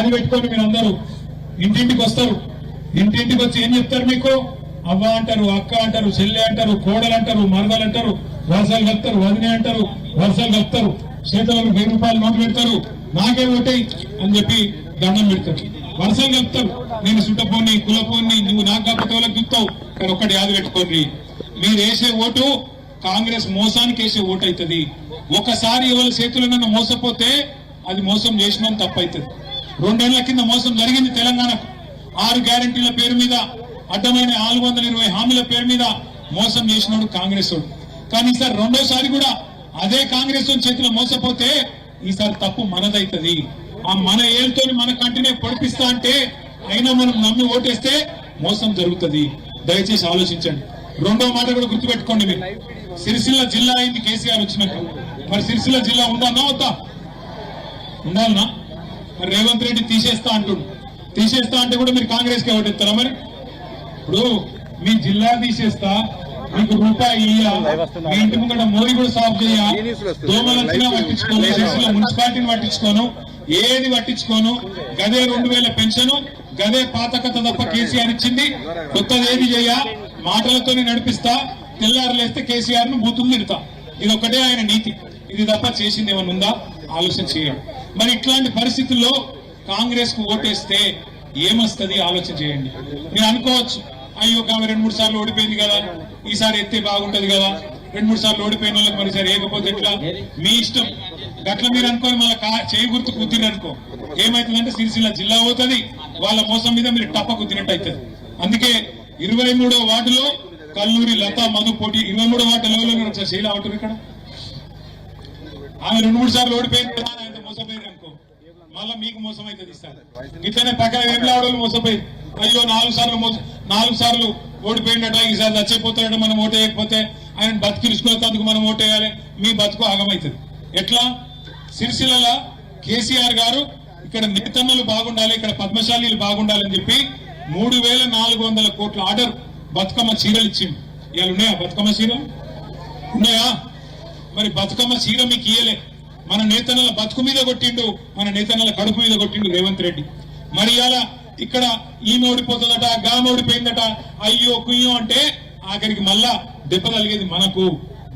యాది పెట్టుకొని మీరు అందరూ ఇంటింటికి వస్తారు. ఇంటింటికి వచ్చి ఏం చెప్తారు? మీకు అవ్వ అంటారు, అక్క అంటారు, చెల్లె అంటారు, కోడలు అంటారు, మరదలు అంటారు, వరుసలు కలుపుతారు, వదినే అంటారు, వరుసలు కలుపుతారు, చేతులకు 1000 రూపాయలు నోటు పెడతారు, నాకే ఓటేయి అని చెప్పి దండం పెడతారు, వరుసలు కలుపుతారు. నేను సుట్టపోని కులపోని, నువ్వు నాకు కాకపోతే వాళ్ళకి చెప్తావు. కానీ ఒక్కటి యాద పెట్టుకోండి, మీరు వేసే ఓటు కాంగ్రెస్ మోసానికి వేసే ఓటు అవుతుంది. ఒకసారి ఎవరి చేతులు నన్ను మోసపోతే అది మోసం చేసిన తప్పవుతుంది. 2 ఏళ్ల కింద మోసం జరిగింది తెలంగాణకు. 6 గ్యారంటీల పేరు మీద, అడ్డమైన 420 హామీల పేరు మీద మోసం చేసినాడు కాంగ్రెస్. కానీ ఈసారి రెండోసారి కూడా అదే కాంగ్రెస్ చేతిలో మోసపోతే ఈసారి తప్పు మనదైతుంది. ఆ మన ఏళ్ళతో మన కంటినే పొడిపిస్తా అంటే అయినా మనం నమ్మి ఓటేస్తే మోసం జరుగుతుంది. దయచేసి ఆలోచించండి. రెండో మాట కూడా గుర్తుపెట్టుకోండి. మీరు సిరిసిల్ల జిల్లా అయింది కేసీఆర్ వచ్చినాక. మరి సిరిసిల్ల జిల్లా ఉండాలన్నా వద్దా? ఉండాలన్నా? మరి రేవంత్ రెడ్డి తీసేస్తా అంటుండు. తీసేస్తా అంటే కూడా మీరు కాంగ్రెస్ కి ఓటేస్తారా? మరి ఇప్పుడు మీ జిల్లా తీసేస్తా, మీకు రూపాయి ఇయ్యా, మీ ఇంటి ముంగట మోరి కూడా సాఫ్ చేయ, దోమలచ్చినా పట్టించుకోను, సిరిసిల్ల మున్సిపాలిటీని పట్టించుకోను, ఏది పట్టించుకోను. గదే 2000 పెన్షన్, గదే పాత కథ తప్ప కేసీఆర్ ఇచ్చింది. కొత్తది ఏది చేయ, మాటలతోనే నడిపిస్తా, తెల్లారులేస్తే కేసీఆర్ ను బూతులు తిడతా. ఇది ఒక్కటే ఆయన నీతి. ఇది తప్ప చేసింది ఏమైనా ఉందా? ఆలోచన చేయండి. మరి ఇట్లాంటి పరిస్థితుల్లో కాంగ్రెస్ కు ఓటేస్తే ఏమొస్తుంది ఆలోచన చేయండి. మీరు అనుకోవచ్చు, అయ్యో ఆమె 2-3 సార్లు ఓడిపోయింది కదా, ఈసారి ఎత్తే బాగుంటది కదా, 2-3 సార్లు ఓడిపోయిన వాళ్ళకి మరోసారి ఏకపోతే ఎట్లా? మీ ఇష్టం. గట్ల మీరు అనుకోని మళ్ళీ చేయి గుర్తు కుదిరి అనుకో, ఏమైతుందంటే సిరిసిల్ల జిల్లా పోతుంది, వాళ్ళ మోసం మీద మీరు టప్ప కుదిరినట్టు అవుతుంది. అందుకే 23వ వార్డులో కల్లూరి లతా మధు పోటీ. 23వ వార్డులో శైలా ఉంటుంది. ఇక్కడ ఆమె 2-3 సార్లు ఓడిపోయింది కదా, ఆయన మోసపోయింది అనుకో, మళ్ళీ మీకు మోసం అవుతుంది. ఇస్తారు ఇట్లనే పక్కన వేములవాడలు మోసపోయింది. అయ్యో 4 సార్లు ఓడిపోయిందట, ఈసారి చచ్చిపోతాడట, మనం ఓటేయకపోతే ఆయన బతికిరుచుకునేందుకు మనం ఓటేయాలి. మీ బతుకు ఆగమవుతుంది. ఎట్లా? సిరిసిల్ల కేసీఆర్ గారు ఇక్కడ నేతన్నలు బాగుండాలి, ఇక్కడ పద్మశాలీలు బాగుండాలని చెప్పి 3400 కోట్ల ఆర్డర్ బతుకమ్మ చీరలు ఇచ్చింది. ఇవాళ ఉన్నాయా బతుకమ్మ చీరలు? ఉన్నాయా? మరి బతుకమ్మ చీర మీకు ఇయ్యలే. మన నేతన్నల బతుకు మీద కొట్టిండు, మన నేతన్నల కడుపు మీద కొట్టిండు రేవంత్ రెడ్డి. మరి ఇలా ఇక్కడ ఈమె ఓడిపోతుందట, గామె ఓడిపోయిందట, అయ్యో కుయ్యో అంటే ఆఖరికి మళ్ళా దెబ్బ తలిగేది మనకు.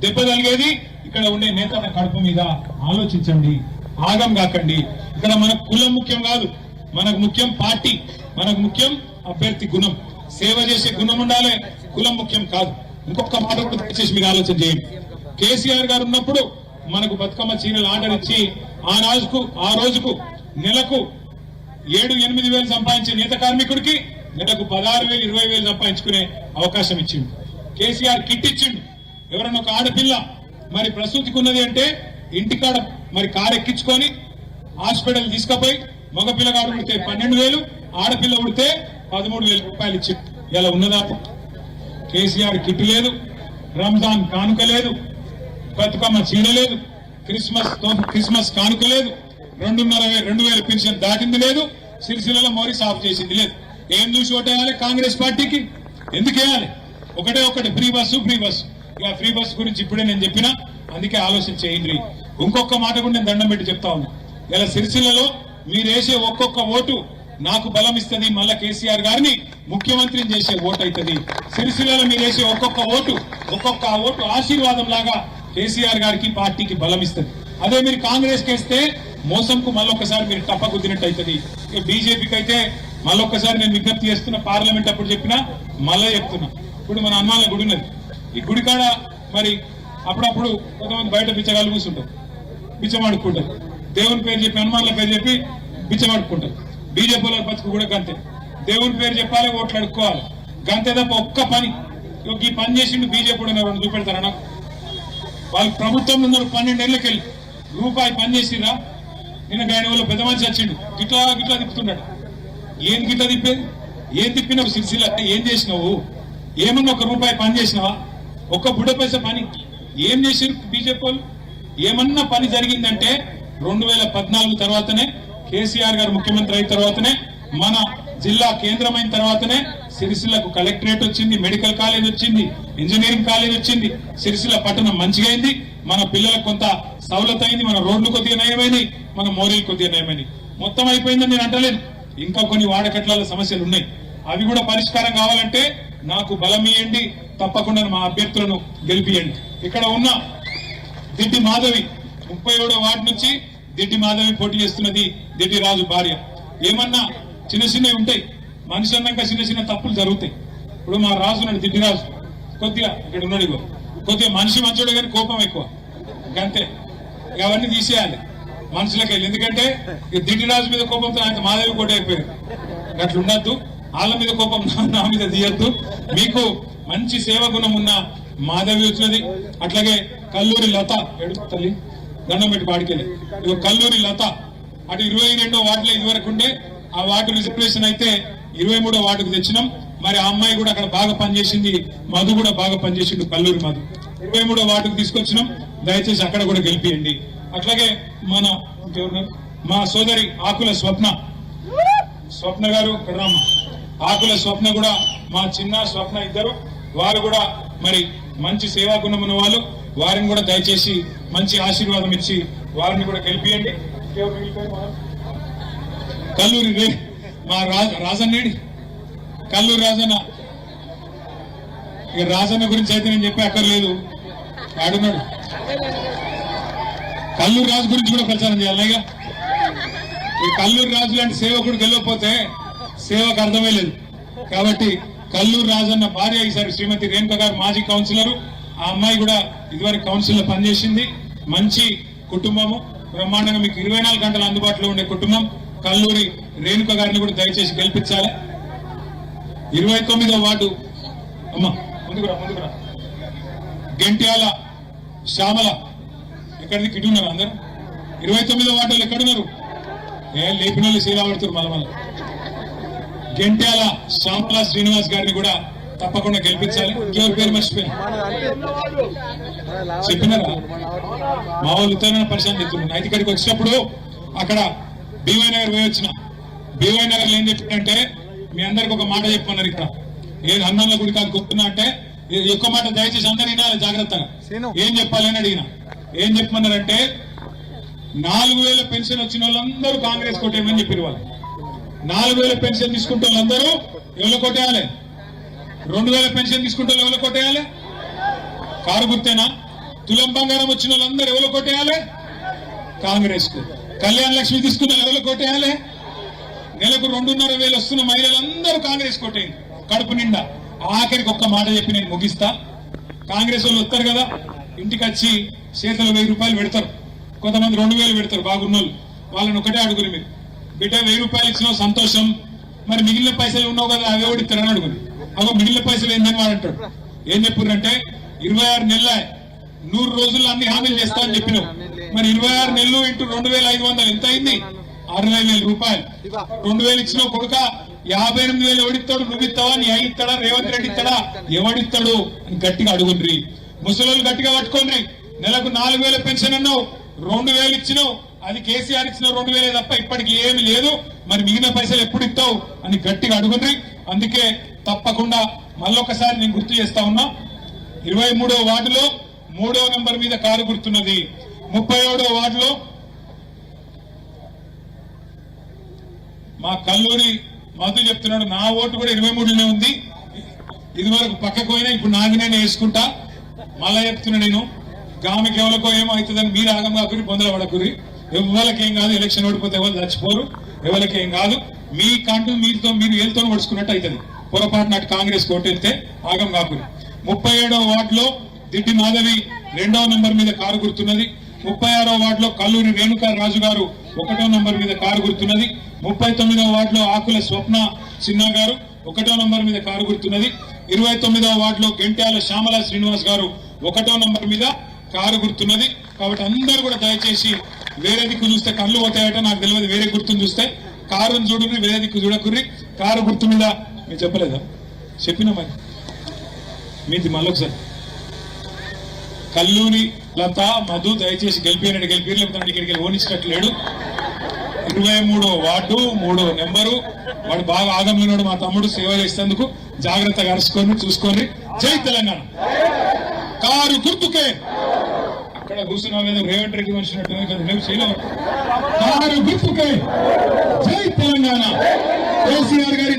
దెబ్బ తలిగేది ఇక్కడ ఉండే నేతన్న కడుపు మీద. ఆలోచించండి, ఆగం కాకండి. ఇక్కడ మనకు కులం ముఖ్యం కాదు, మనకు ముఖ్యం పార్టీ, మనకు ముఖ్యం అభ్యర్థి గుణం, సేవ చేసే గుణం ఉండాలి, కులం ముఖ్యం కాదు. ఇంకొక మాట కూడా దయచేసి మీరు ఆలోచన చేయండి. కేసీఆర్ గారు ఉన్నప్పుడు మనకు బతుకమ్మ చీరలు ఆర్డర్ ఇచ్చి ఆ రోజుకు నెలకు 7-8 వేలు సంపాదించే నేత కార్మికుడికి నెలకు 16,000 20,000 సంపాదించుకునే అవకాశం ఇచ్చిండు. కేసీఆర్ కిట్ ఇచ్చిండు. ఎవరన్నా ఒక ఆడపిల్ల మరి ప్రసూతికి ఉన్నది అంటే ఇంటికాడ మరి కారు ఎక్కించుకొని హాస్పిటల్ తీసుకుపోయి మగపిల్లగాడు ఉడితే 12,000, ఆడపిల్ల ఉడితే 13,000 రూపాయలు ఇచ్చిండు. ఇలా ఉన్నదా? కేసీఆర్ కిట్ లేదు, రంజాన్ కానుక లేదు, బతుకమ్మ చీర లేదు, క్రిస్మస్ కానుక లేదు, 2,500 పెన్షన్ దాటింది లేదు, సిరిసిల్లలో మోరీ సాఫ్ చేసింది లేదు. ఏం చూసి ఓటేయాలి కాంగ్రెస్ పార్టీకి? ఎందుకు వేయాలి? ఒకటే ఫ్రీ బస్సు. ఇక ఫ్రీ బస్సు గురించి ఇప్పుడే నేను చెప్పినా, అందుకే ఆలోచన చేయండి. ఇంకొక మాట కూడా నేను దండం పెట్టి చెప్తా ఉన్నా. ఇలా సిరిసిల్లలో మీరు వేసే ఒక్కొక్క ఓటు నాకు బలం ఇస్తుంది, మళ్ళా కేసీఆర్ గారిని ముఖ్యమంత్రిని చేసే ఓటు అవుతుంది. సిరిసిల్లలో మీరు వేసే ఒక్కొక్క ఓటు ఆశీర్వాదం లాగా కేసీఆర్ గారికి పార్టీకి బలం ఇస్తుంది. అదే మీరు కాంగ్రెస్ కి వేస్తే మోసంకు మళ్ళొక్కసారి మీరు టప్ప కుదిరినట్టు అవుతుంది. బీజేపీకి అయితే మళ్ళొక్కసారి నేను విజ్ఞప్తి చేస్తున్నా, పార్లమెంట్ అప్పుడు చెప్పినా మళ్ళీ చెప్తున్నా. ఇప్పుడు మన హనుమాన్ల గుడి ఉన్నది. ఈ గుడి కాడ మరి అప్పుడప్పుడు కొంతమంది బయట బిచ్చగాళ్ళు కూర్చుంటారు, బిచ్చమాడుకుంటారు. దేవుని పేరు చెప్పి, హనుమాన్ల పేరు చెప్పి బిచ్చమాడుకుంటారు. బీజేపీలో బతుకు కూడా గంతే. దేవుని పేరు చెప్పాలి, ఓట్లు అడుక్కోవాలి, గంతే తప్ప ఒక్క పని. ఈ పని చేసిండు బీజేపీ చూపెడతారా నాకు? వాళ్ళు ప్రభుత్వంలో ఉన్నారు 12 ఏళ్ళకి వెళ్ళి రూపాయి పని చేసిరా? నిన్న ఆయన వల్ల పెద్ద మనిషి వచ్చిండు, గిట్లా తిప్పుతున్నాడు. ఏం గిట్లా తిప్పేది? ఏం తిప్పినావు? సిరిసిల్ల ఏం చేసినావు? ఏమన్నా ఒక రూపాయి పని చేసినావా? ఒక్క బుడ్డ పైసా పని ఏం చేసిరు బీజేపీ వాళ్ళు? ఏమన్నా పని జరిగిందంటే 2014 తర్వాతనే, కేసీఆర్ గారు ముఖ్యమంత్రి అయిన తర్వాతనే, మన జిల్లా కేంద్రమైన తర్వాతనే సిరిసిల్లకు కలెక్టరేట్ వచ్చింది, మెడికల్ కాలేజ్ వచ్చింది, ఇంజనీరింగ్ కాలేజ్ వచ్చింది. సిరిసిల్ల పట్టణం మంచిగా అయింది, మన పిల్లలకు కొంత సౌలత అయింది, మన రోడ్లు కొద్దిగా నయమైంది, మన మోరీలు కొద్దిగా నయమైంది. మొత్తం అయిపోయిందని నేను అంటలేదు. ఇంకా కొన్ని వాడకట్ల సమస్యలు ఉన్నాయి. అవి కూడా పరిష్కారం కావాలంటే నాకు బలం ఇవ్వండి, తప్పకుండా మా అభ్యర్థులను గెలిపియండి. ఇక్కడ ఉన్న దిడ్డి మాధవి 37వ వార్డు నుంచి దిడ్డి మాధవి పోటీ చేస్తున్నది. దిడ్డి రాజు భార్య. ఏమన్నా చిన్న చిన్నవి ఉంటాయి, మనిషి అన్నాక చిన్న చిన్న తప్పులు జరుగుతాయి. ఇప్పుడు మా రాజు ఉన్నాడు, దిడ్డి రాజు, కొద్దిగా ఇక్కడ ఉన్నాడు, ఇగో కొద్దిగా మనిషి మంచోడే కానీ కోపం ఎక్కువ, అంతే. అవన్నీ తీసేయాలి మనుషులకి వెళ్ళి. ఎందుకంటే దిడ్డి రాజు మీద కోపంతో ఆయన మాధవి కోట అయిపోయారు. అట్లా ఉండద్దు. వాళ్ళ మీద కోపం నా మీద తీయద్దు. మీకు మంచి సేవ గుణం ఉన్న మాధవి వచ్చినది. అట్లాగే కల్లూరి లత, తల్లి దండం పెట్టి పాడికెళ్ళి, ఇక కల్లూరి లత అటు 22వ వార్డులో ఇదివరకు ఉండే ఆ వార్డు రిజర్వేషన్ అయితే 23వ వార్డుకు తెచ్చినాం. మరి ఆ అమ్మాయి కూడా అక్కడ బాగా పనిచేసింది, మధు కూడా బాగా పనిచేసిండు, కల్లూరి మధు 23వ వార్డుకు తీసుకొచ్చినాం. దయచేసి అక్కడ కూడా గెలిపియండి. అట్లాగే మా సోదరి ఆకుల స్వప్న గారు, ఆకుల స్వప్న కూడా మా చిన్న స్వప్న ఇద్దరు, వారు కూడా మరి మంచి సేవా గుణం ఉన్న వాళ్ళు. వారిని కూడా దయచేసి మంచి ఆశీర్వాదం ఇచ్చి వారిని కూడా గెలిపియండి. కల్లూరి మా రాజన్నేడి, కల్లూరి రాజన్న. ఇక రాజన్న గురించి అయితే నేను చెప్పే అక్కర్లేదు, ఆడున్నాడు. కల్లూరి రాజు గురించి కూడా ప్రచారం చేయాలి. ఇక ఈ కల్లూరి రాజు లాంటి సేవకుడు గెలవకపోతే సేవకు అర్థమే లేదు. కాబట్టి కల్లూరి రాజన్న భార్య ఈసారి శ్రీమతి రేణుక గారు మాజీ కౌన్సిలర్. ఆ అమ్మాయి కూడా ఇదివరకు కౌన్సిల్లో పనిచేసింది. మంచి కుటుంబము, బ్రహ్మాండంగా మీకు 24 గంటలు అందుబాటులో ఉండే కుటుంబం. కల్లూరి రేణుక గారిని కూడా దయచేసి గెలిపించాలి. 29వ వార్డు అమ్మా ముందుకురా గెంట్యాల శ్యామల, ఎక్కడిది కిటి ఉన్నారు అందరు? 29వ వార్డులు ఎక్కడున్నారు? లేపిన వాళ్ళు శీలా పడుతున్నారు. మళ్ళీ గెంట్యాల శ్యామల శ్రీనివాస్ గారిని కూడా తప్పకుండా గెలిపించాలి. ఇంకెవరి పేరు మర్చిపోయినా చెప్పినారా? మా వాళ్ళు ఉత్తరాయణ పరిశాంతి చెప్తున్నారు. అయితే ఇక్కడికి వచ్చినప్పుడు అక్కడ బీవై నగర్ పోయి వచ్చిన. బీవై నగర్ లో ఏం చెప్పిందంటే, మీ అందరికి ఒక మాట చెప్పమన్నారు. ఇక్కడ ఏది హనుమాన్ల గుడి కాదు గుర్తున్నా అంటే ఎక్కువ మాట దయచేసి అందరు వినాలి జాగ్రత్తగా. ఏం చెప్పాలి అని అడిగిన. ఏం చెప్పమన్నారంటే, 4000 పెన్షన్ వచ్చిన వాళ్ళందరూ కాంగ్రెస్ కొట్టేయమని చెప్పారు. వాళ్ళు 4000 పెన్షన్ తీసుకుంటే వాళ్ళందరూ ఎవరు కొట్టేయాలి? 2000 పెన్షన్ తీసుకుంటే ఎవరు కొట్టేయాలి? కారు గుర్తేనా? తులం బంగారం వచ్చిన వాళ్ళందరూ ఎవరు కొట్టేయాలి? కాంగ్రెస్ కు. కళ్యాణ లక్ష్మి తీసుకున్న ఎవరు కొట్టేయాలి? నెలకు 2500 వస్తున్న మహిళలందరూ కాంగ్రెస్ కొట్టేయండి కడుపు నిండా. ఆఖరికి ఒక్క మాట చెప్పి నేను ముగిస్తా. కాంగ్రెస్ వాళ్ళు వస్తారు కదా, ఇంటికి వచ్చి చేతులు 1000 రూపాయలు పెడతారు, కొంతమంది 2000 పెడతారు బాగున్నోళ్ళు. వాళ్ళని ఒకటే అడుగురు, మీరు బిడ్డ 1000 రూపాయలు ఇచ్చినావు సంతోషం, మరి మిగిలిన పైసలు ఉన్నావు కదా అవి ఎవడిస్తారని అడుగురు. అగో మిగిలిన పైసలు ఏందని వాడు అంటాడు. ఏం చెప్పుర్రంటే 26 నెలల 100 రోజుల్లో అన్ని హామీలు చేస్తా అని చెప్పినావు. మరి 26 నెలలు ఇంటూ 2500 ఎంత అయింది? 60,000 రూపాయలు. 2000 ఇచ్చినావు కొడుక, 58,000 ఎవడిస్తాడు? నువ్వు ఇస్తావా? నీ అయ్యి ఇస్తాడా? రేవంత్ రెడ్డి ఇస్తాడా? ఎవడిస్తాడు అని గట్టిగా అడుగుండ్రి. ముసలోళ్ళు గట్టిగా పట్టుకోండి. నెలకు 4000 పెన్షన్ అన్నావు, 2000 ఇచ్చినావు, అది కేసీఆర్ ఇచ్చిన 2000 తప్ప ఇప్పటికి ఏమి లేదు. మరి మిగిలిన పైసలు ఎప్పుడు ఇస్తావు అని గట్టిగా అడుగుండ్రి. అందుకే తప్పకుండా మళ్ళొకసారి నేను గుర్తు చేస్తా ఉన్నా. 23వ వార్డులో 3వ నెంబర్ మీద కారు గుర్తున్నది. 37వ వార్డులో మా కల్లూరి మధు చెప్తున్నాడు, నా ఓటు కూడా 23లోనే ఉంది. ఇదివరకు పక్కకు పోయినా ఇప్పుడు నాది నేను వేసుకుంటా. మళ్ళా చెప్తున్నా, నేను గామికి ఎవరికో ఏమో అవుతుందని మీరు ఆగం కాకురి, బొందల పడకురి. ఎవరికేం కాదు, ఎలక్షన్ ఓడిపోతే ఎవరు చచ్చిపోరు, ఎవరికేం కాదు. మీ కంటూ మీతో మీరు ఏళ్ళతో పడుచుకున్నట్టు అవుతుంది. పొరపాటున కాంగ్రెస్ కోటెళ్తే ఆగం కాకురి. 37వ వార్డులో దిడ్డి మాధవి 2వ నంబర్ మీద కారు గుర్తున్నది. 36వ వార్డులో కల్లూరి రేణుకా రాజు గారు 1వ నంబర్ మీద కారు గుర్తున్నది. 39వ వార్డులో ఆకుల స్వప్న చిన్న గారు 1వ నంబర్ మీద కారు గుర్తున్నది. 29వ వార్డులో గెంట్యాల శ్యామల శ్రీనివాస్ గారు 1వ నంబర్ మీద కారు గుర్తున్నది. కాబట్టి అందరూ కూడా దయచేసి వేరే దిక్కు చూస్తే కళ్ళు పోతాయట, నాకు తెలియదు. వేరే గుర్తును చూస్తే కారును చూడుని, వేరే దిక్కు చూడకుర్రి. కారు గుర్తు మీద మీరు చెప్పలేదా? చెప్పినా మరి మీది మళ్ళొకసారి. కల్లూరి లత మధు దయచేసి గెలిపినట్టు గెలిపి, లేకపోతే ఇక్కడికి ఓనిచ్చినట్లేడు. 23వ వార్డు 3వ నెంబరు. వాడు బాగా ఆగంలోన్నాడు మా తమ్ముడు, సేవ చేసేందుకు. జాగ్రత్తగా అరుచుకొని చూసుకొని. జై తెలంగాణ. కారు గుర్తుకే. అక్కడ అక్కడ కూర్చున్నాం లేదా రేవంత్ రెడ్డి వచ్చినట్టు కదా మేము చేయలేము. కారు గుర్తుకే జై తెలంగాణ కేసీఆర్ గారి